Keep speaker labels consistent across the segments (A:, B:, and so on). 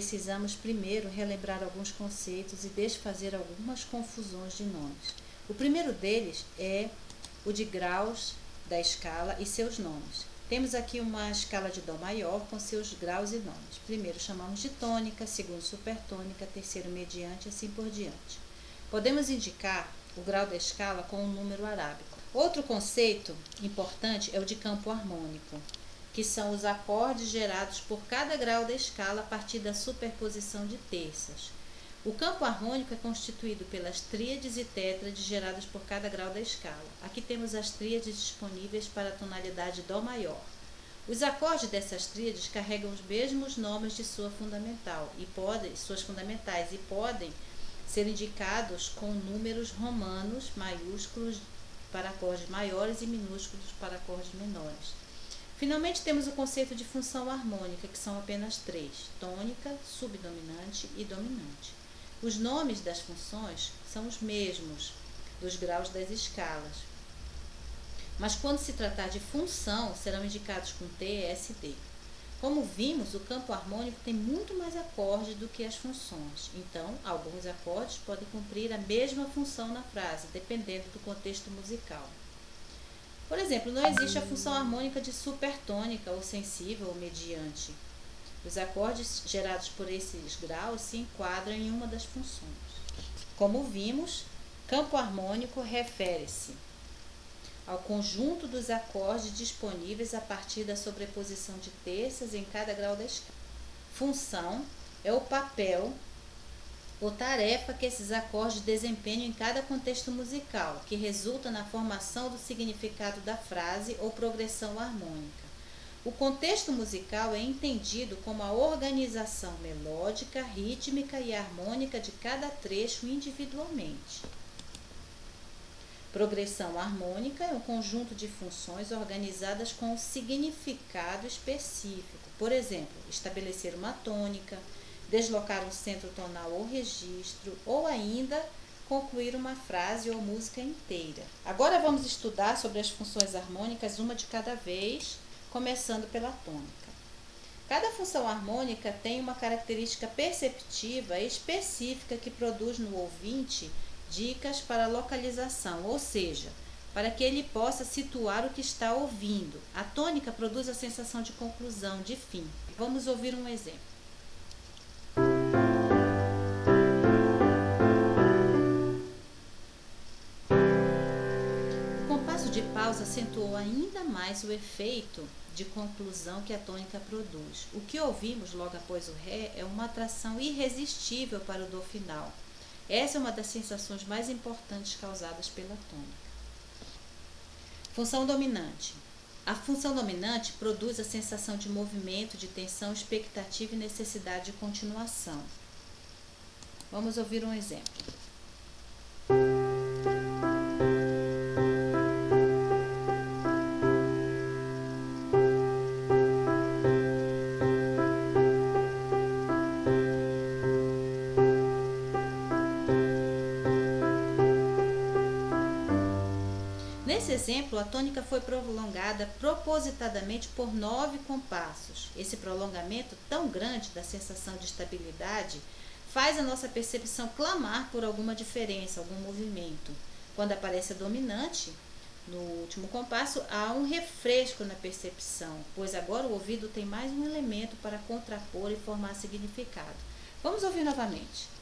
A: precisamos primeiro relembrar alguns conceitos e desfazer algumas confusões de nomes. O primeiro deles é o de graus da escala e seus nomes. Temos aqui uma escala de Dó maior com seus graus e nomes. Primeiro chamamos de tônica, segundo supertônica, terceiro mediante, assim por diante. Podemos indicar o grau da escala com um número arábico. Outro conceito importante é o de campo harmônico, que são os acordes gerados por cada grau da escala a partir da superposição de terças. O campo harmônico é constituído pelas tríades e tétrades geradas por cada grau da escala. Aqui temos as tríades disponíveis para a tonalidade Dó maior. Os acordes dessas tríades carregam os mesmos nomes de suas fundamentais e podem ser indicados com números romanos maiúsculos para acordes maiores e minúsculos para acordes menores. Finalmente, temos o conceito de função harmônica, que são apenas três: tônica, subdominante e dominante. Os nomes das funções são os mesmos dos graus das escalas, mas quando se tratar de função, serão indicados com T, S e D. Como vimos, o campo harmônico tem muito mais acordes do que as funções, então alguns acordes podem cumprir a mesma função na frase, dependendo do contexto musical. Por exemplo, não existe a função harmônica de supertônica ou sensível ou mediante. Os acordes gerados por esses graus se enquadram em uma das funções. Como vimos, campo harmônico refere-se ao conjunto dos acordes disponíveis a partir da sobreposição de terças em cada grau da escala. Função é o papel ou tarefa que esses acordes desempenham em cada contexto musical, que resulta na formação do significado da frase ou progressão harmônica. O contexto musical é entendido como a organização melódica, rítmica e harmônica de cada trecho individualmente. Progressão harmônica é um conjunto de funções organizadas com um significado específico. Por exemplo, estabelecer uma tônica, deslocar um centro tonal ou registro, ou ainda concluir uma frase ou música inteira. Agora vamos estudar sobre as funções harmônicas, uma de cada vez, começando pela tônica. Cada função harmônica tem uma característica perceptiva específica que produz no ouvinte dicas para localização, ou seja, para que ele possa situar o que está ouvindo. A tônica produz a sensação de conclusão, de fim. Vamos ouvir um exemplo. O compasso de pausa acentuou ainda mais o efeito de conclusão que a tônica produz. O que ouvimos logo após o Ré é uma atração irresistível para o Dó final. Essa é uma das sensações mais importantes causadas pela tônica. Função dominante. A função dominante produz a sensação de movimento, de tensão, expectativa e necessidade de continuação. Vamos ouvir um exemplo. Nesse exemplo, a tônica foi prolongada propositadamente por 9 compassos. Esse prolongamento tão grande da sensação de estabilidade faz a nossa percepção clamar por alguma diferença, algum movimento. Quando aparece a dominante, no último compasso, há um refresco na percepção, pois agora o ouvido tem mais um elemento para contrapor e formar significado. Vamos ouvir novamente.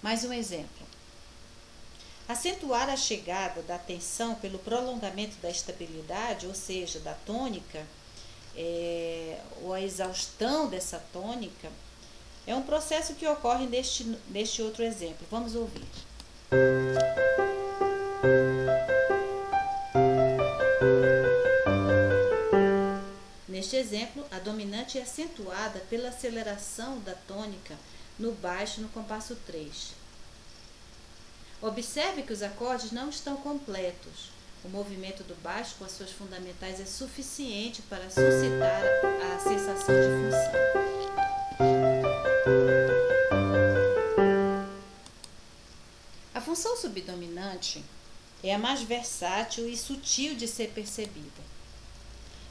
A: Mais um exemplo. Acentuar a chegada da tensão pelo prolongamento da estabilidade, ou seja, da tônica, ou a exaustão dessa tônica, é um processo que ocorre neste outro exemplo. Vamos ouvir. Neste exemplo, a dominante é acentuada pela aceleração da tônica no baixo no compasso 3. Observe que os acordes não estão completos. o movimento do baixo com as suas fundamentais é suficiente para suscitar a sensação de função. A função subdominante é a mais versátil e sutil de ser percebida.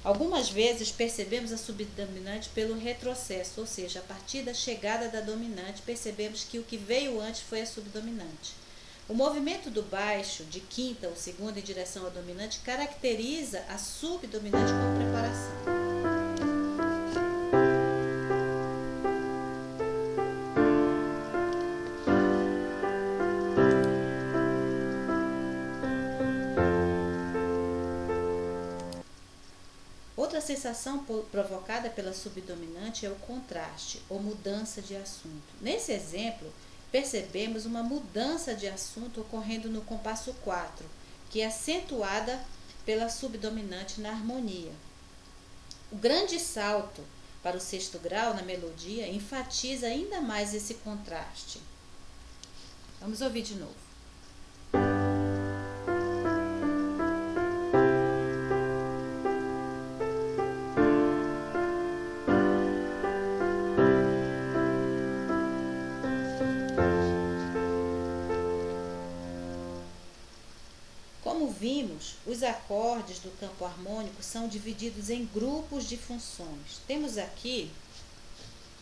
A: Algumas vezes percebemos a subdominante pelo retrocesso, ou seja, a partir da chegada da dominante, percebemos que o que veio antes foi a subdominante. O movimento do baixo, de quinta ou segunda em direção à dominante, caracteriza a subdominante com preparação. Outra sensação provocada pela subdominante é o contraste ou mudança de assunto. Nesse exemplo, percebemos uma mudança de assunto ocorrendo no compasso 4, que é acentuada pela subdominante na harmonia. O grande salto para o sexto grau na melodia enfatiza ainda mais esse contraste. Vamos ouvir de novo. Como vimos, os acordes do campo harmônico são divididos em grupos de funções. Temos aqui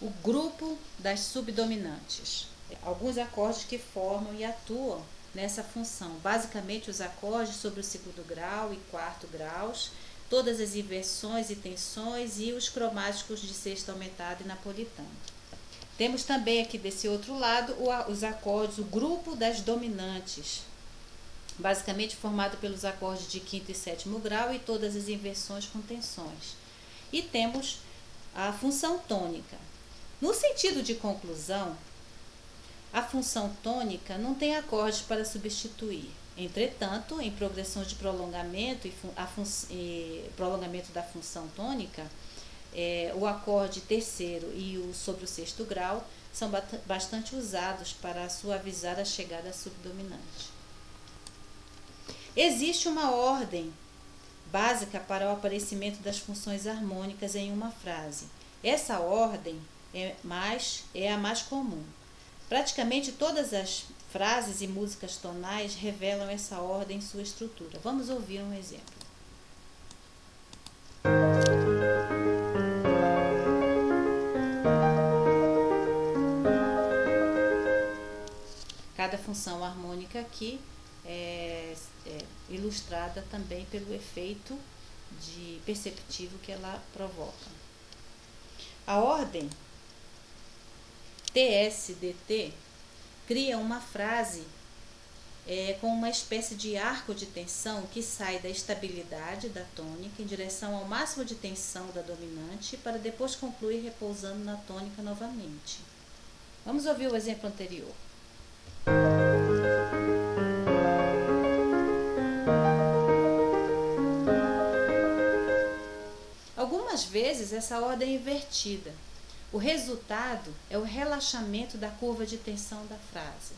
A: o grupo das subdominantes, alguns acordes que formam e atuam nessa função. Basicamente, os acordes sobre o segundo grau e quarto graus, todas as inversões e tensões e os cromáticos de sexta aumentada e napolitano. Temos também aqui desse outro lado os acordes, o grupo das dominantes, basicamente formado pelos acordes de quinto e sétimo grau e todas as inversões com tensões. E temos a função tônica. No sentido de conclusão, a função tônica não tem acordes para substituir. Entretanto, em progressões de prolongamento e prolongamento da função tônica, o acorde terceiro e o sobre o sexto grau são bastante usados para suavizar a chegada subdominante. Existe uma ordem básica para o aparecimento das funções harmônicas em uma frase. Essa ordem é a mais comum. Praticamente todas as frases e músicas tonais revelam essa ordem em sua estrutura. Vamos ouvir um exemplo. Cada função harmônica aqui é ilustrada também pelo efeito perceptivo que ela provoca. A ordem TSDT cria uma frase com uma espécie de arco de tensão que sai da estabilidade da tônica em direção ao máximo de tensão da dominante para depois concluir repousando na tônica novamente. Vamos ouvir o exemplo anterior. Algumas vezes essa ordem é invertida. O resultado é o relaxamento da curva de tensão da frase.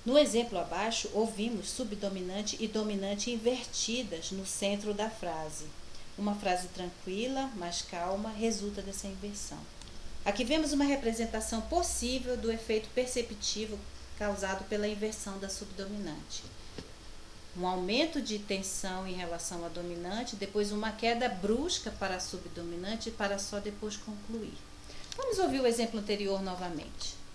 A: No exemplo abaixo, ouvimos subdominante e dominante invertidas no centro da frase. Uma frase tranquila, mais calma, resulta dessa inversão. Aqui vemos uma representação possível do efeito perceptivo causado pela inversão da subdominante. Um aumento de tensão em relação à dominante, depois uma queda brusca para a subdominante para só depois concluir. Vamos ouvir o exemplo anterior novamente.